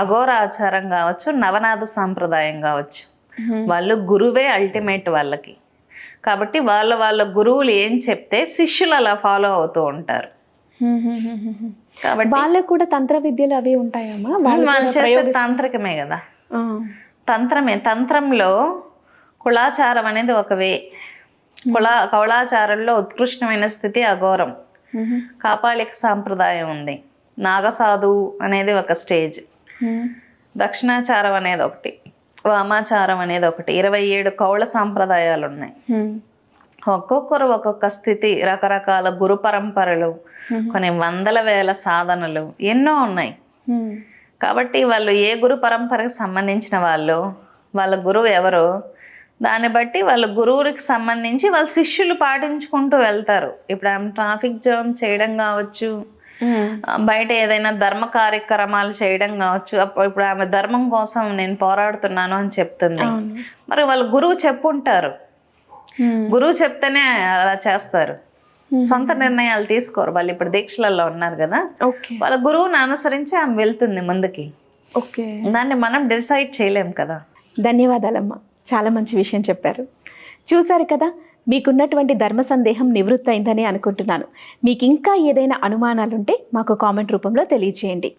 అఘోర ఆచారం కావచ్చు, నవనాథ సాంప్రదాయం కావచ్చు, వాళ్ళు గురువే అల్టిమేట్ వాళ్ళకి. కాబట్టి వాళ్ళ గురువులు ఏం చెప్తే శిష్యులు అలా ఫాలో అవుతూ ఉంటారు. కాబట్టి వాళ్ళకు కూడా తంత్ర విద్యలు అవి ఉంటాయమ్మా? వాళ్ళు చేసే తాంత్రికమే కదా, తంత్రమే. తంత్రంలో కులాచారం అనేది ఒక వే. కౌళాచారంలో ఉత్కృష్టమైన స్థితి అఘోరం. కాపాళిక సాంప్రదాయం ఉంది, నాగసాధు అనేది ఒక స్టేజ్, దక్షిణాచారం అనేది ఒకటి, వామాచారం అనేది ఒకటి, 27 కౌళ సాంప్రదాయాలు ఉన్నాయి. ఒక్కొక్కరు ఒక్కొక్క స్థితి, రకరకాల గురు పరంపరలు, కొన్ని వందల వేల సాధనలు ఎన్నో ఉన్నాయి. కాబట్టి వాళ్ళు ఏ గురు పరంపరకు సంబంధించిన వాళ్ళు, వాళ్ళ గురువు ఎవరో దాన్ని బట్టి వాళ్ళ గురువుకి సంబంధించి వాళ్ళ శిష్యులు పాటించుకుంటూ వెళ్తారు. ఇప్పుడు ఆమె ట్రాఫిక్ జామ్ చేయడం కావచ్చు, బయట ఏదైనా ధర్మ కార్యక్రమాలు చేయడం కావచ్చు. ఇప్పుడు ఆమె ధర్మం కోసం నేను పోరాడుతున్నాను అని చెప్తుంది. మరి వాళ్ళ గురువు చెప్పుంటారు, గురువు చెప్తేనే అలా చేస్తారు, సొంత నిర్ణయాలు తీసుకోరు. వాళ్ళు ఇప్పుడు దీక్షలలో ఉన్నారు కదా, వాళ్ళ గురువుని అనుసరించి ఆమె వెళ్తుంది ముందుకి. దాన్ని మనం డిసైడ్ చేయలేం కదా. ధన్యవాదాలమ్మా, చాలా మంచి విషయం చెప్పారు. చూసారు కదా, మీకున్నటువంటి ధర్మ సందేహం నివృత్తి అయిందని అనుకుంటున్నాను. మీకు ఇంకా ఏదైనా అనుమానాలుంటే మాకు కామెంట్ రూపంలో తెలియజేయండి.